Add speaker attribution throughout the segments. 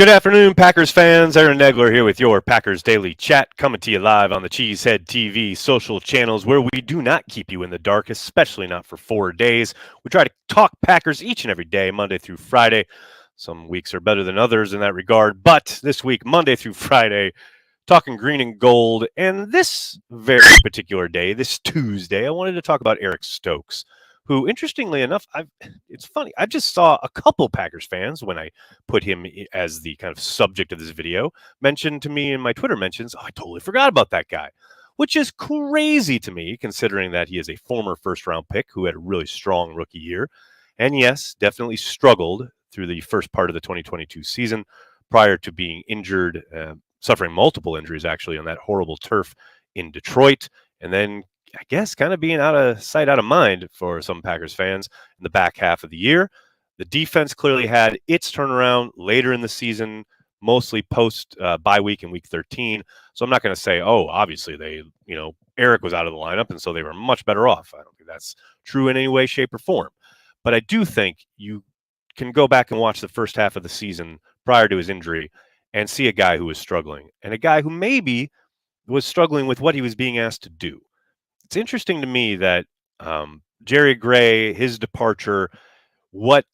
Speaker 1: Good afternoon, Packers fans. Aaron Nagler here with your Packers Daily Chat, coming to you live on the Cheesehead TV social channels, where we do not keep you in the dark, especially not for 4 days. We try to talk Packers each and every day, Monday through Friday. Some weeks are better than others in that regard, but this week, Monday through Friday, talking green and gold. And this very particular day, this Tuesday, I wanted to talk about Eric Stokes, who, interestingly enough, it's funny. I just saw a couple Packers fans, when I put him as the kind of subject of this video, mentioned to me in my Twitter mentions, I totally forgot about that guy, which is crazy to me, considering that he is a former first-round pick who had a really strong rookie year. And yes, definitely struggled through the first part of the 2022 season prior to being injured, suffering multiple injuries, actually, on that horrible turf in Detroit. And then I guess kind of being out of sight, out of mind for some Packers fans in the back half of the year. The defense clearly had its turnaround later in the season, mostly post bye week in week 13. So I'm not going to say, oh, obviously Eric was out of the lineup and so they were much better off. I don't think that's true in any way, shape, or form. But I do think you can go back and watch the first half of the season prior to his injury and see a guy who was struggling, and a guy who maybe was struggling with what he was being asked to do. It's interesting to me that Jerry Gray, his departure, what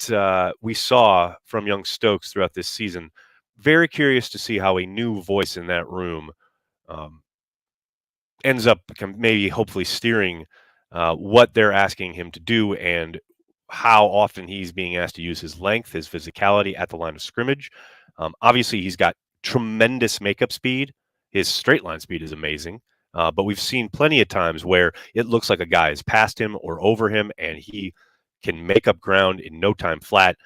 Speaker 1: we saw from young Stokes throughout this season, very curious to see how a new voice in that room ends up maybe hopefully steering what they're asking him to do and how often he's being asked to use his length, his physicality at the line of scrimmage. Obviously, he's got tremendous makeup speed. His straight line speed is amazing. But we've seen plenty of times where it looks like a guy is past him or over him, and he can make up ground in no time flat.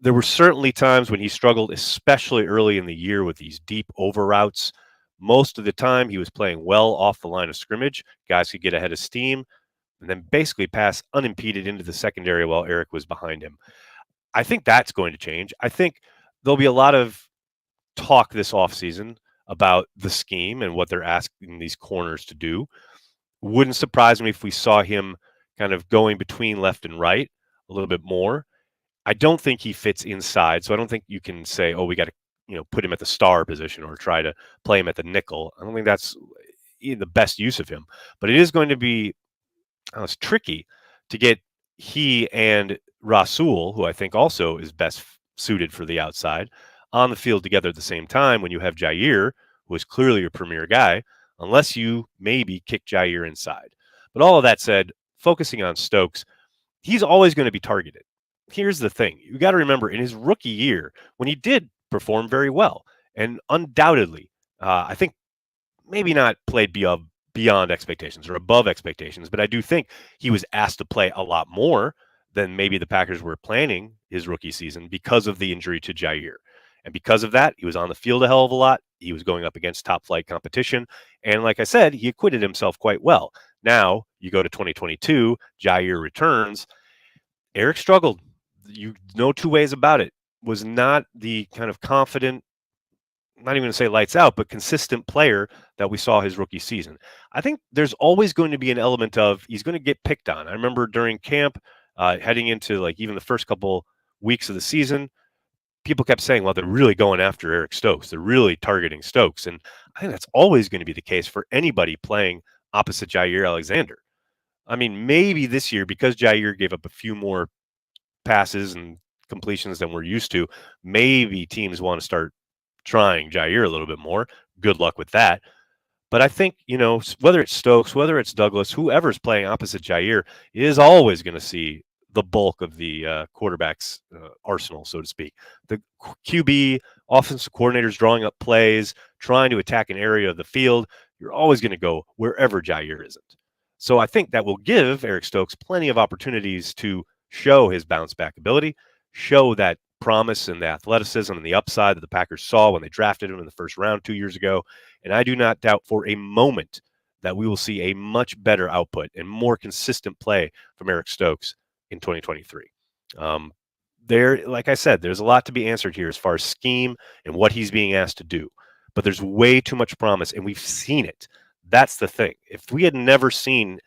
Speaker 1: There were certainly times when he struggled, especially early in the year with these deep over routes. Most of the time, he was playing well off the line of scrimmage. Guys could get ahead of steam and then basically pass unimpeded into the secondary while Eric was behind him. I think that's going to change. I think there'll be a lot of talk this offseason about the scheme and what they're asking these corners to do. Wouldn't surprise me if we saw him kind of going between left and right a little bit more. I don't think he fits inside, so I don't think you can say, oh, we got to put him at the star position or try to play him at the nickel. I don't think that's the best use of him. But it is going to be it's tricky to get he and Rasul, who I think also is best suited for the outside, on the field together at the same time when you have Jair, who is clearly your premier guy, unless you maybe kick Jair inside. But all of that said, focusing on Stokes, he's always going to be targeted. Here's the thing. You got to remember, in his rookie year, when he did perform very well, and undoubtedly, I think maybe not played beyond expectations or above expectations, but I do think he was asked to play a lot more than maybe the Packers were planning his rookie season because of the injury to Jair. And because of that, he was on the field a hell of a lot. He was going up against top flight competition. And like I said, he acquitted himself quite well. Now you go to 2022, Jair returns. Eric struggled. No two ways about it. Was not the kind of confident, not even going to say lights out, but consistent player that we saw his rookie season. I think there's always going to be an element of he's going to get picked on. I remember during camp, heading into like even the first couple weeks of the season, people kept saying, well, they're really going after Eric Stokes. They're really targeting Stokes. And I think that's always going to be the case for anybody playing opposite Jair Alexander. I mean, maybe this year, because Jair gave up a few more passes and completions than we're used to, maybe teams want to start trying Jair a little bit more. Good luck with that. But I think, whether it's Stokes, whether it's Douglas, whoever's playing opposite Jair is always going to see the bulk of the quarterback's arsenal, so to speak. The QB, offensive coordinators drawing up plays, trying to attack an area of the field, you're always going to go wherever Jair isn't. So I think that will give Eric Stokes plenty of opportunities to show his bounce back ability, show that promise and the athleticism and the upside that the Packers saw when they drafted him in the first round 2 years ago. And I do not doubt for a moment that we will see a much better output and more consistent play from Eric Stokes in 2023. Like I said, there's a lot to be answered here as far as scheme and what he's being asked to do. But there's way too much promise, and we've seen it. That's the thing. If we had never seen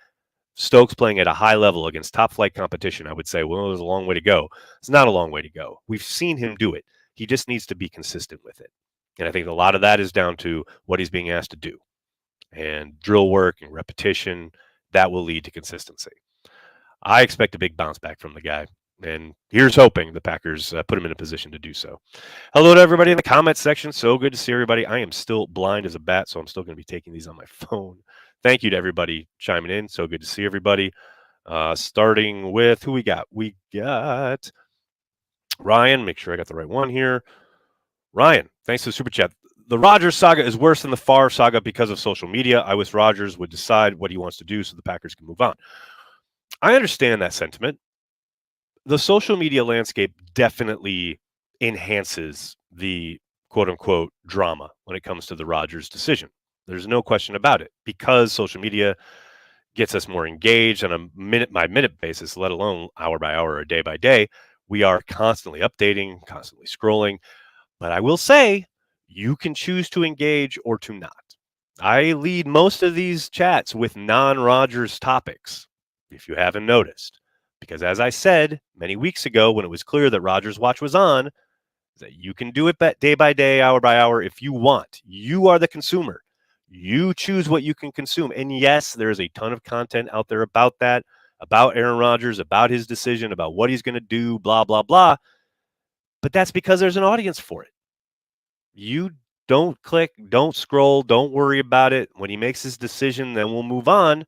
Speaker 1: Stokes playing at a high level against top flight competition, I would say, well, there's a long way to go. It's not a long way to go. We've seen him do it. He just needs to be consistent with it. And I think a lot of that is down to what he's being asked to do. And drill work and repetition, that will lead to consistency. I expect a big bounce back from the guy. And here's hoping the Packers put him in a position to do so. Hello to everybody in the comments section. So good to see everybody. I am still blind as a bat, so I'm still going to be taking these on my phone. Thank you to everybody chiming in. So good to see everybody. Starting with who we got? We got Ryan. Make sure I got the right one here. Ryan, thanks for the super chat. The Rodgers saga is worse than the Favre saga because of social media. I wish Rodgers would decide what he wants to do so the Packers can move on. I understand that sentiment. The social media landscape definitely enhances the quote unquote drama when it comes to the Rodgers decision. There's no question about it because social media gets us more engaged on a minute by minute basis, let alone hour by hour or day by day. We are constantly updating, constantly scrolling. But I will say, you can choose to engage or to not. I lead most of these chats with non-Rodgers topics, if you haven't noticed. Because as I said many weeks ago when it was clear that Rodgers Watch was on, that you can do it day by day, hour by hour if you want. You are the consumer. You choose what you can consume. And yes, there is a ton of content out there about that, about Aaron Rodgers, about his decision, about what he's going to do, blah, blah, blah. But that's because there's an audience for it. You don't click, don't scroll, don't worry about it. When he makes his decision, then we'll move on.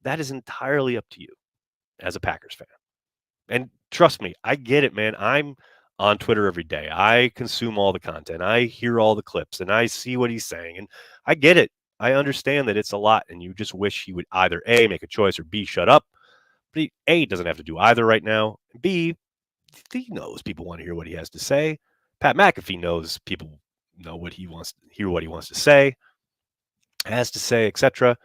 Speaker 1: That is entirely up to you as a Packers fan. And trust me, I get it, man. I'm on Twitter every day. I consume all the content. I hear all the clips and I see what he's saying. And I get it. I understand that it's a lot and you just wish he would either A, make a choice or B, shut up. But A, doesn't have to do either right now. B, he knows people want to hear what he has to say. Pat McAfee knows people know what he wants to hear, what he wants to say, has to say, etc.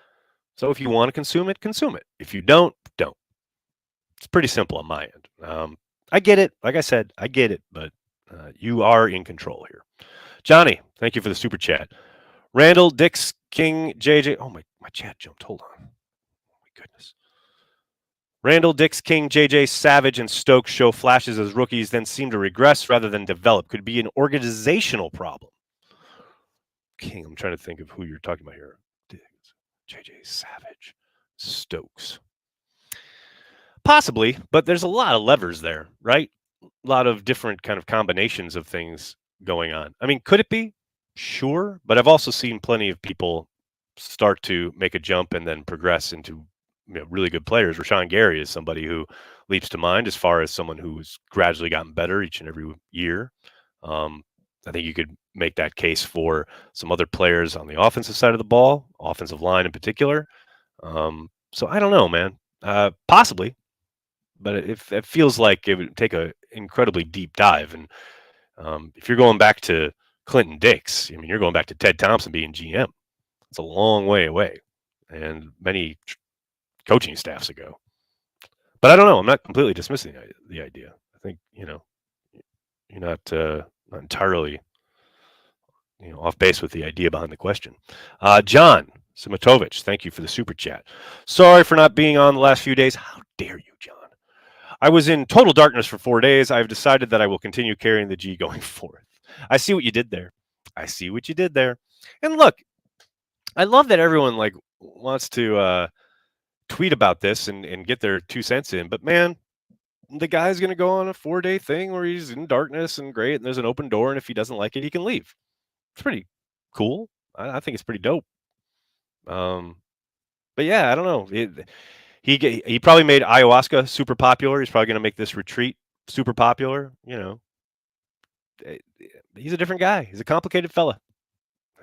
Speaker 1: So if you want to consume it, consume it. If you don't, don't. It's pretty simple on my end. I get it. Like I said, I get it, but you are in control here. Johnny, thank you for the super chat. Randall, Dix, King, JJ. Oh, my chat jumped. Hold on. Oh, my goodness. Randall, Dix, King, JJ, Savage, and Stokes show flashes as rookies, then seem to regress rather than develop. Could be an organizational problem. King, I'm trying to think of who you're talking about here. Diggs, JJ, Savage, Stokes. Possibly, but there's a lot of levers there, right? A lot of different kind of combinations of things going on. I mean, could it be? Sure, but I've also seen plenty of people start to make a jump and then progress into really good players. Rashawn Gary is somebody who leaps to mind as far as someone who's gradually gotten better each and every year. I think you could make that case for some other players on the offensive side of the ball, offensive line in particular. So I don't know, man. Possibly, but it feels like it would take an incredibly deep dive. And if you're going back to Clinton Dix, I mean, you're going back to Ted Thompson being GM. It's a long way away, and many coaching staffs ago. But I don't know. I'm not completely dismissing the idea. I think you're not entirely off base with the idea behind the question. John Simitovich, thank you for the super chat. Sorry for not being on the last few days. How dare you, John? I was in total darkness for 4 days. I've decided that I will continue carrying the G going forth. I see what you did there. And look, I love that everyone wants to tweet about this and get their 2 cents in. But man, the guy's going to go on a 4-day thing where he's in darkness and great, and there's an open door, and if he doesn't like it, he can leave. It's pretty cool. I think it's pretty dope. But yeah, I don't know. He probably made ayahuasca super popular. He's probably going to make this retreat super popular. He's a different guy. He's a complicated fella,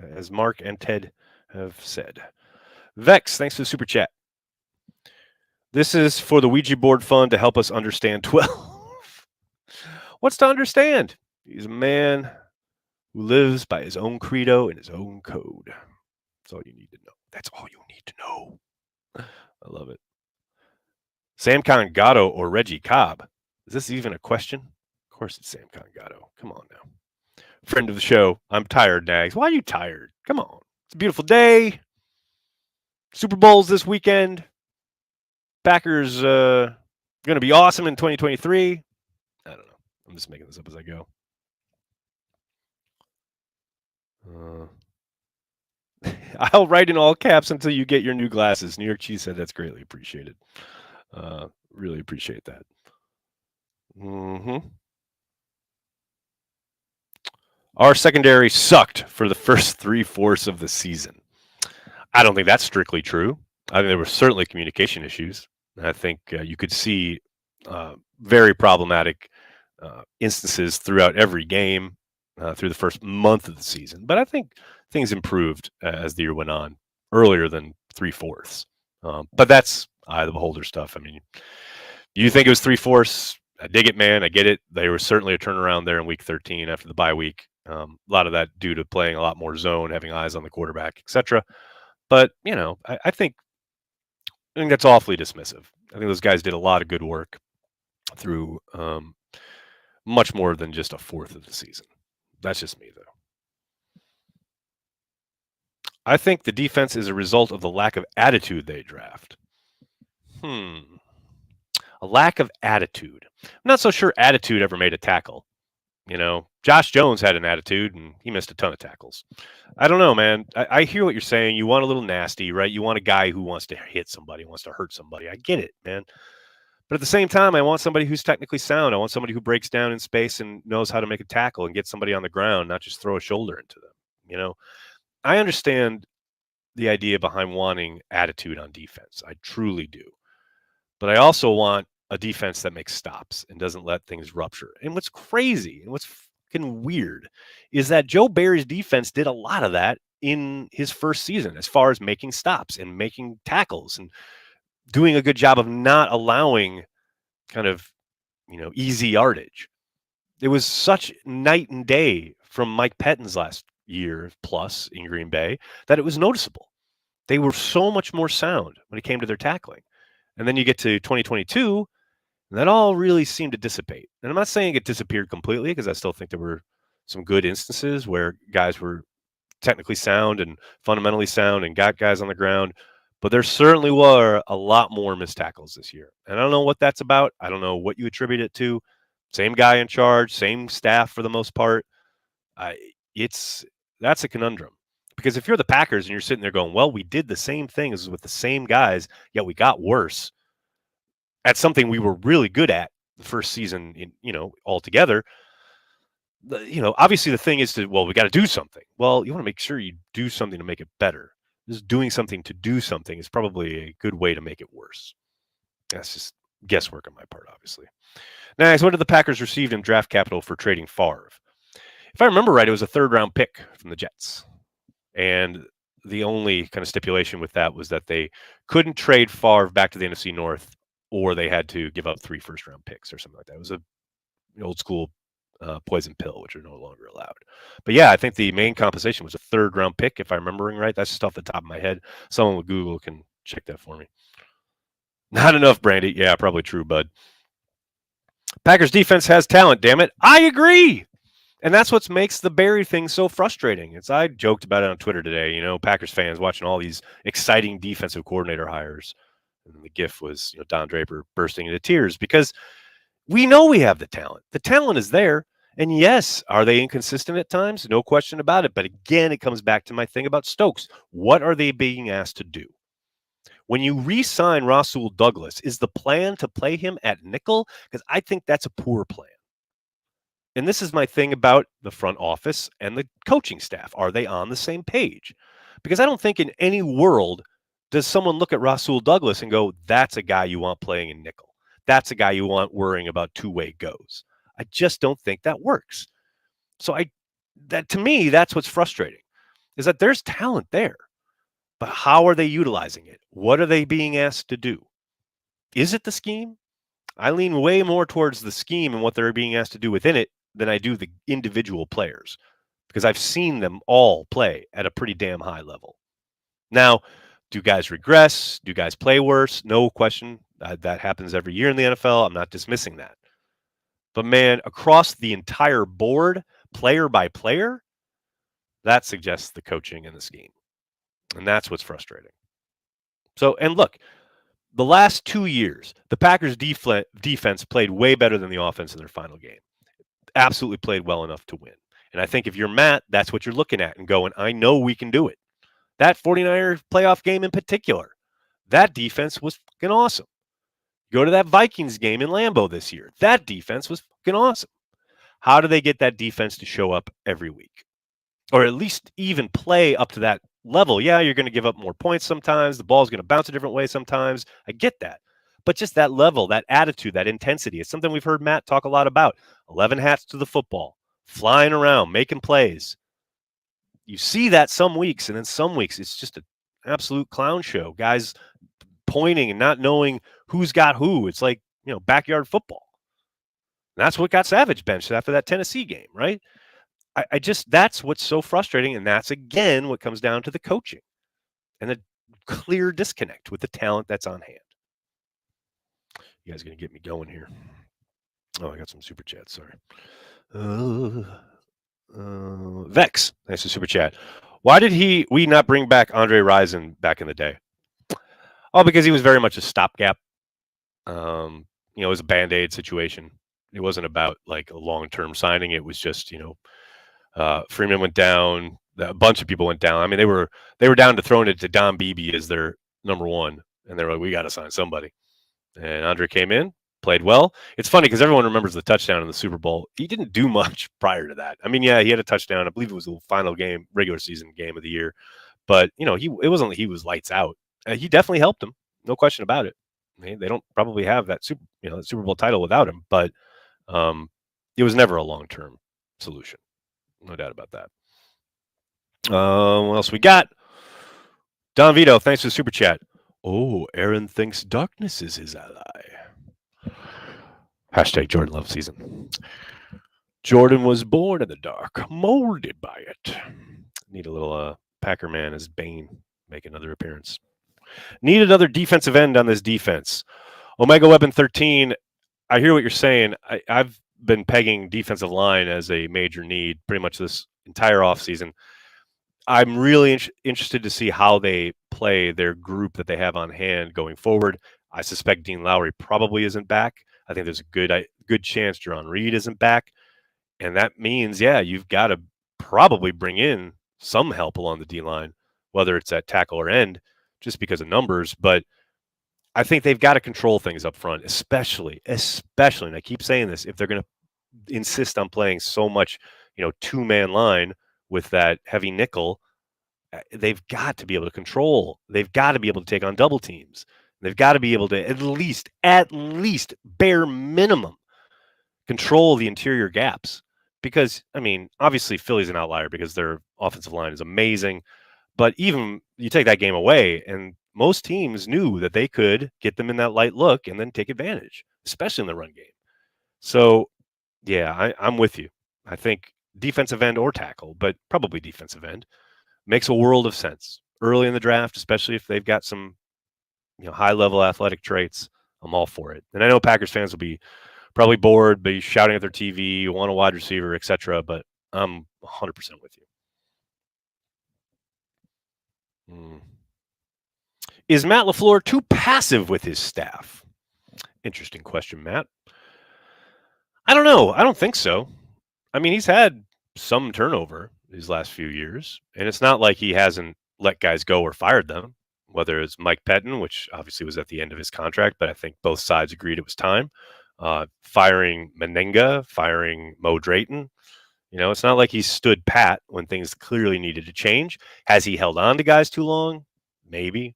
Speaker 1: as Mark and Ted have said. Vex, thanks for the super chat. This is for the Ouija board fund to help us understand 12. What's to understand? He's a man who lives by his own credo and his own code. That's all you need to know. That's all you need to know. I love it. Samcon Gatto or Reggie Cobb? Is this even a question? Of course it's Samcon Gatto. Come on now. Friend of the show. I'm tired, Nags. Why are you tired? Come on. It's a beautiful day. Super Bowl's this weekend. Packers going to be awesome in 2023. I don't know. I'm just making this up as I go. Uh, I'll write in all caps until you get your new glasses. New York Cheese said that's greatly appreciated. Really appreciate that. Hmm. Our secondary sucked for the first three-fourths of the season. I don't think that's strictly true. I think there were certainly communication issues. I think you could see very problematic instances throughout every game through the first month of the season. But I think things improved as the year went on, earlier than three-fourths. But that's eye of the beholder stuff. I mean, you think it was three-fourths? I dig it, man. I get it. There was certainly a turnaround there in week 13 after the bye week. A lot of that due to playing a lot more zone, having eyes on the quarterback, etc. But I think that's awfully dismissive. I think those guys did a lot of good work through much more than just a fourth of the season. That's just me, though. I think the defense is a result of the lack of attitude they draft. A lack of attitude. I'm not so sure attitude ever made a tackle. Josh Jones had an attitude, and he missed a ton of tackles. I don't know, man. I hear what you're saying. You want a little nasty, right? You want a guy who wants to hit somebody, wants to hurt somebody. I get it, man. But at the same time, I want somebody who's technically sound. I want somebody who breaks down in space and knows how to make a tackle and get somebody on the ground, not just throw a shoulder into them. I understand the idea behind wanting attitude on defense. I truly do. But I also want a defense that makes stops and doesn't let things rupture. And what's crazy and what's fucking weird is that Joe Barry's defense did a lot of that in his first season as far as making stops and making tackles and doing a good job of not allowing kind of, easy yardage. It was such night and day from Mike Pettine's last year plus in Green Bay that it was noticeable. They were so much more sound when it came to their tackling. And then you get to 2022, and that all really seemed to dissipate. And I'm not saying it disappeared completely because I still think there were some good instances where guys were technically sound and fundamentally sound and got guys on the ground. But there certainly were a lot more missed tackles this year. And I don't know what that's about. I don't know what you attribute it to. Same guy in charge, same staff for the most part. That's a conundrum. Because if you're the Packers and you're sitting there going, well, we did the same things with the same guys, yet we got worse at something we were really good at the first season, altogether. Obviously the thing is we got to do something. Well, you want to make sure you do something to make it better. Just doing something to do something is probably a good way to make it worse. That's just guesswork on my part, obviously. Next, what did the Packers receive in draft capital for trading Favre? If I remember right, it was a third-round pick from the Jets. And the only kind of stipulation with that was that they couldn't trade Favre back to the NFC North, or they had to give up 3 first-round picks or something like that. It was an old-school poison pill, which are no longer allowed. But yeah, I think the main compensation was a third-round pick, if I'm remembering right. That's just off the top of my head. Someone with Google can check that for me. Not enough, Brandy. Yeah, probably true, bud. Packers defense has talent, damn it. I agree. And that's what makes the Barry thing so frustrating. I joked about it on Twitter today, Packers fans watching all these exciting defensive coordinator hires. And the GIF was Don Draper bursting into tears because we know we have the talent. The talent is there. And yes, are they inconsistent at times? No question about it. But again, it comes back to my thing about Stokes. What are they being asked to do? When you re-sign Rasul Douglas, is the plan to play him at nickel? Because I think that's a poor plan. And this is my thing about the front office and the coaching staff. Are they on the same page? Because I don't think in any world does someone look at Rasul Douglas and go, that's a guy you want playing in nickel. That's a guy you want worrying about two-way goes. I just don't think that works. So to me, that's what's frustrating, is that there's talent there. But how are they utilizing it? What are they being asked to do? Is it the scheme? I lean way more towards the scheme and what they're being asked to do within it than I do the individual players, because I've seen them all play at a pretty damn high level. Now, do guys regress? Do guys play worse? No question. That happens every year in the NFL. I'm not dismissing that. But man, across the entire board, player by player, that suggests the coaching and the scheme. And that's what's frustrating. So, and look, the last 2 years, the Packers defense played way better than the offense in their final game. Absolutely played well enough to win. And I think if you're Matt, that's what you're looking at and going, I know we can do it. That 49er playoff game in particular, that defense was fucking awesome. Go to that Vikings game in Lambeau this year. That defense was fucking awesome. How do they get that defense to show up every week? Or at least even play up to that level? Yeah, you're going to give up more points sometimes. The ball's going to bounce a different way sometimes. I get that. But just that level, that attitude, that intensity, it's something we've heard Matt talk a lot about. 11 hats to the football, flying around, making plays. You see that some weeks, and then some weeks it's just an absolute clown show. Guys pointing and not knowing who's got who. It's like, backyard football. And that's what got Savage benched after that Tennessee game, right? I just, that's what's so frustrating. And that's, again, what comes down to the coaching and the clear disconnect with the talent that's on hand. You guys going to get me going here. Oh, I got some super chats. Sorry. Vex, thanks for super chat. Why did we not bring back Andre Rison back in the day? Oh, because he was very much a stopgap. It was a Band-Aid situation. It wasn't about like a long-term signing. It was just, Freeman went down. A bunch of people went down. I mean, they were down to throwing it to Don Beebe as their number one, and they were like, we got to sign somebody. And Andre came in, played well. It's funny because everyone remembers the touchdown in the Super Bowl. He didn't do much prior to that. I mean, yeah, he had a touchdown. I believe it was the final game, regular season game of the year. But it wasn't like he was lights out. He definitely helped him, no question about it. They don't probably have that Super Bowl title without him, but it was never a long-term solution. No doubt about that. What else we got? Don Vito, thanks for the super chat. Oh, Aaron thinks darkness is his ally. Hashtag Jordan Love season. Jordan was born in the dark, molded by it. Need a little Packer man as Bane make another appearance. Need another defensive end on this defense. Omega Weapon 13, I hear what you're saying. I've been pegging defensive line as a major need pretty much this entire offseason. I'm really interested to see how they play their group that they have on hand going forward. I suspect Dean Lowry probably isn't back. I think there's a good chance Jerron Reed isn't back. And that means, you've got to probably bring in some help along the D-line, whether it's at tackle or end, just because of numbers. But I think they've got to control things up front, especially, and I keep saying this, if they're going to insist on playing so much, two-man line with that heavy nickel, they've got to be able to control. They've got to be able to take on double teams. They've got to be able to at least bare minimum control the interior gaps. Because, I mean, obviously Philly's an outlier because their offensive line is amazing. But even you take that game away, and most teams knew that they could get them in that light look and then take advantage, especially in the run game. So, I'm with you. I think defensive end or tackle, but probably defensive end, makes a world of sense early in the draft, especially if they've got some, high-level athletic traits. I'm all for it. And I know Packers fans will be probably bored, be shouting at their TV, want a wide receiver, etc. But I'm 100% with you. Is Matt LaFleur too passive with his staff? Interesting question, Matt. I don't know. I don't think so. I mean, he's had some turnover these last few years, and it's not like he hasn't let guys go or fired them, whether it's Mike Pettin, which obviously was at the end of his contract, but I think both sides agreed it was time. Firing Menenga, firing Mo Drayton. It's not like he stood pat when things clearly needed to change. Has he held on to guys too long? Maybe.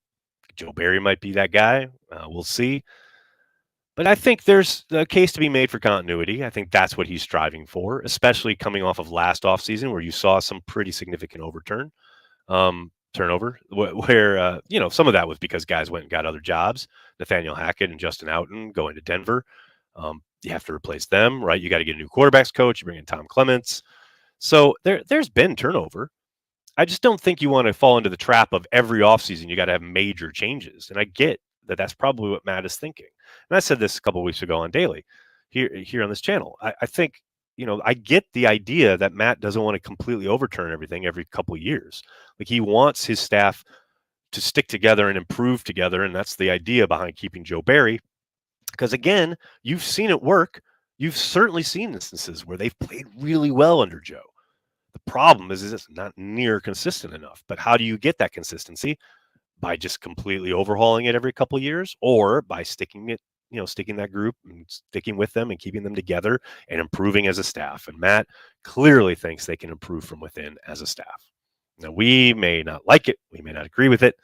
Speaker 1: Joe Barry might be that guy. We'll see. But I think there's a case to be made for continuity. I think that's what he's striving for, especially coming off of last offseason where you saw some pretty significant turnover, where some of that was because guys went and got other jobs. Nathaniel Hackett and Justin Houghton going to Denver. You have to replace them, right? You got to get a new quarterbacks coach. You bring in Tom Clements. So there's been turnover. I just don't think you want to fall into the trap of every offseason you got to have major changes. And I get that that's probably what Matt is thinking. And I said this a couple of weeks ago on Daily here on this channel. I think, I get the idea that Matt doesn't want to completely overturn everything every couple of years. Like he wants his staff to stick together and improve together. And that's the idea behind keeping Joe Barry. Because again, you've seen it work. You've certainly seen instances where they've played really well under Joe. The problem is it's not near consistent enough. But how do you get that consistency? By just completely overhauling it every couple of years, or by sticking that group and sticking with them and keeping them together and improving as a staff. And Matt clearly thinks they can improve from within as a staff. Now, we may not like it, we may not agree with it,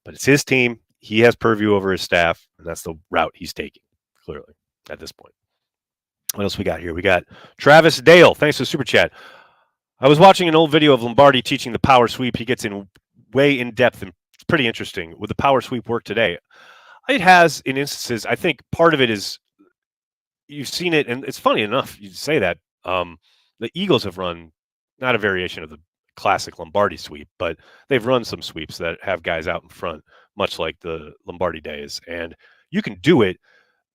Speaker 1: but it's his team. He has purview over his staff, and that's the route he's taking, clearly, at this point. What else we got here? We got Travis Dale. Thanks for the super chat. I was watching an old video of Lombardi teaching the power sweep. He gets in way in depth, and it's pretty interesting. Would the power sweep work today? It has in instances. I think part of it is you've seen it, and it's funny enough you say that. The Eagles have run not a variation of the classic Lombardi sweep, but they've run some sweeps that have guys out in front, much like the Lombardi days, and you can do it.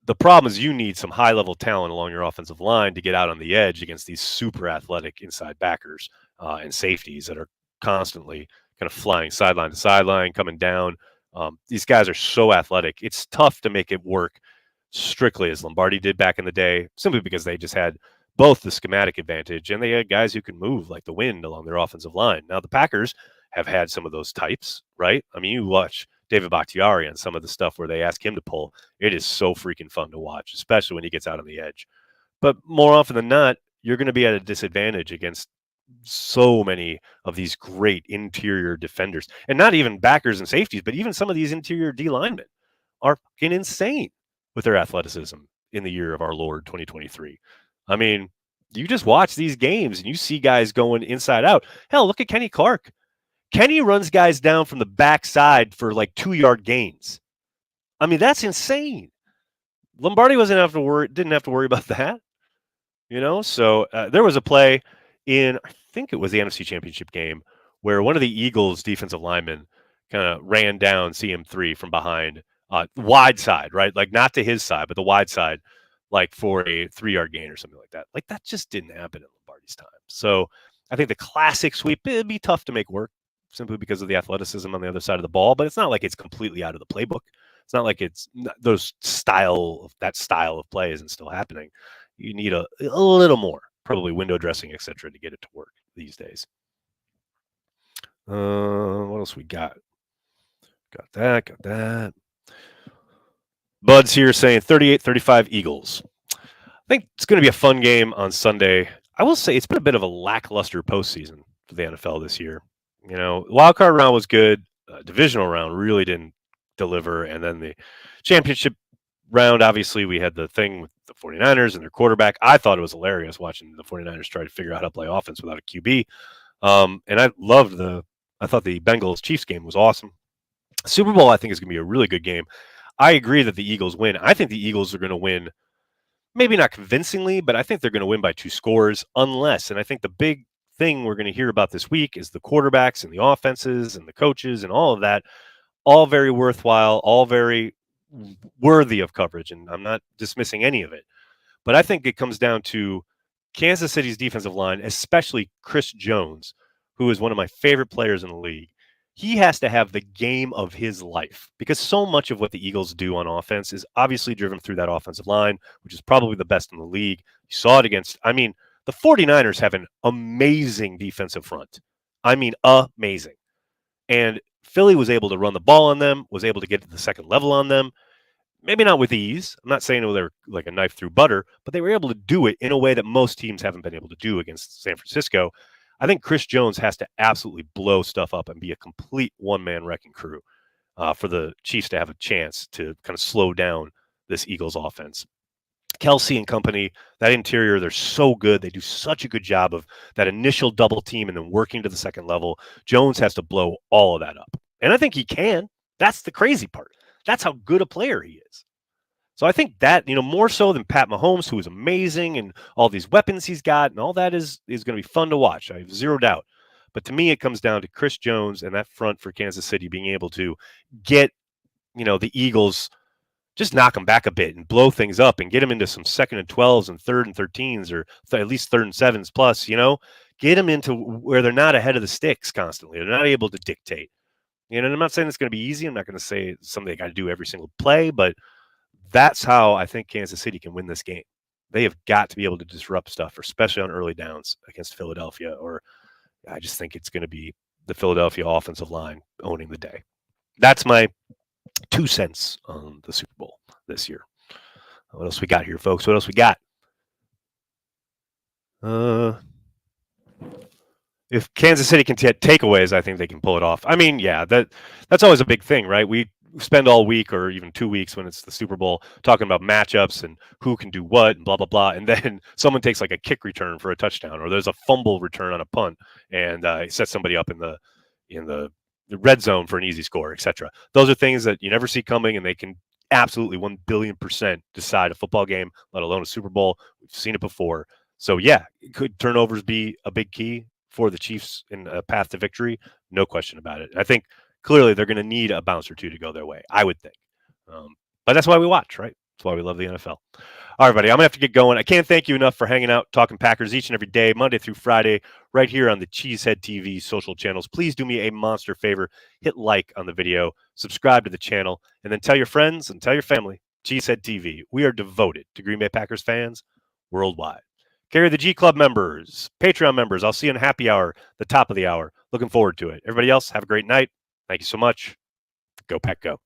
Speaker 1: The problem is you need some high-level talent along your offensive line to get out on the edge against these super athletic inside backers and safeties that are constantly kind of flying sideline to sideline, coming down. These guys are so athletic. It's tough to make it work strictly as Lombardi did back in the day, simply because they just had both the schematic advantage and they had guys who can move like the wind along their offensive line. Now, the Packers have had some of those types, right? I mean, you watch David Bakhtiari and some of the stuff where they ask him to pull. It is so freaking fun to watch, especially when he gets out on the edge. But more often than not, you're going to be at a disadvantage against so many of these great interior defenders, and not even backers and safeties, but even some of these interior D linemen are fucking insane with their athleticism in the year of our Lord 2023. I mean, you just watch these games and you see guys going inside out. Hell, look at Kenny Clark. Kenny runs guys down from the backside for like 2-yard gains. I mean, that's insane. Lombardi didn't have to worry about that. So there was a play in, I think it was the NFC Championship game, where one of the Eagles defensive linemen kind of ran down CM3 from behind, wide side, right? Like not to his side, but the wide side, like for a 3-yard gain or something like that. Like that just didn't happen in Lombardi's time. So I think the classic sweep, it'd be tough to make work simply because of the athleticism on the other side of the ball, but it's not like it's completely out of the playbook. It's not like that style of play isn't still happening. You need a little more, probably window dressing, etc., to get it to work these days. What else we got? Got that. Bud's here saying 38-35 Eagles. I think it's going to be a fun game on Sunday. I will say it's been a bit of a lackluster postseason for the NFL this year. Wild card round was good. Divisional round really didn't deliver. And then the championship round, obviously, we had the thing with the 49ers and their quarterback. I thought it was hilarious watching the 49ers try to figure out how to play offense without a QB. And I thought the Bengals-Chiefs game was awesome. Super Bowl, I think, is going to be a really good game. I agree that the Eagles win. I think the Eagles are going to win, maybe not convincingly, but I think they're going to win by 2 scores unless, and I think the big thing we're going to hear about this week is the quarterbacks and the offenses and the coaches and all of that, all very worthwhile, all very worthy of coverage, and I'm not dismissing any of it. But I think it comes down to Kansas City's defensive line, especially Chris Jones, who is one of my favorite players in the league. He has to have the game of his life because so much of what the Eagles do on offense is obviously driven through that offensive line, which is probably the best in the league. You saw it the 49ers have an amazing defensive front. Amazing. And Philly was able to run the ball on them, was able to get to the second level on them. Maybe not with ease. I'm not saying they were like a knife through butter, but they were able to do it in a way that most teams haven't been able to do against San Francisco. I think Chris Jones has to absolutely blow stuff up and be a complete one-man wrecking crew for the Chiefs to have a chance to kind of slow down this Eagles offense. Kelsey and company, that interior, they're so good. They do such a good job of that initial double team and then working to the second level. Jones has to blow all of that up. And I think he can. That's the crazy part. That's how good a player he is. So I think that, more so than Pat Mahomes, who is amazing and all these weapons he's got and all that is going to be fun to watch. I have zero doubt. But to me, it comes down to Chris Jones and that front for Kansas City being able to get, the Eagles, just knock them back a bit and blow things up and get them into some 2nd and 12s and 3rd and 13s or at least 3rd and 7s plus, get them into where they're not ahead of the sticks constantly. They're not able to dictate. And I'm not saying it's going to be easy. I'm not going to say it's something they got to do every single play, but that's how I think Kansas City can win this game. They have got to be able to disrupt stuff, especially on early downs against Philadelphia, or I just think it's going to be the Philadelphia offensive line owning the day. That's my 2 cents on the Super Bowl this year. What else we got here, folks? What else we got? If Kansas City can get takeaways, I think they can pull it off. I mean, yeah, that's always a big thing, right? We spend all week or even 2 weeks when it's the Super Bowl talking about matchups and who can do what and blah blah blah, and then someone takes like a kick return for a touchdown, or there's a fumble return on a punt, and it sets somebody up in the red zone for an easy score, etc. Those are things that you never see coming, and they can absolutely 1,000,000,000% decide a football game, let alone a Super Bowl. We've seen it before. So yeah, could turnovers be a big key for the Chiefs in a path to victory? No question about it. I think clearly they're going to need a bounce or two to go their way, I would think. But that's why we watch, right? That's why we love the NFL. All right, buddy, I'm going to have to get going. I can't thank you enough for hanging out, talking Packers each and every day, Monday through Friday, right here on the Cheesehead TV social channels. Please do me a monster favor. Hit like on the video, subscribe to the channel, and then tell your friends and tell your family. Cheesehead TV. We are devoted to Green Bay Packers fans worldwide. Carry the G Club members, Patreon members. I'll see you in happy hour, the top of the hour. Looking forward to it. Everybody else, have a great night. Thank you so much. Go Pack Go.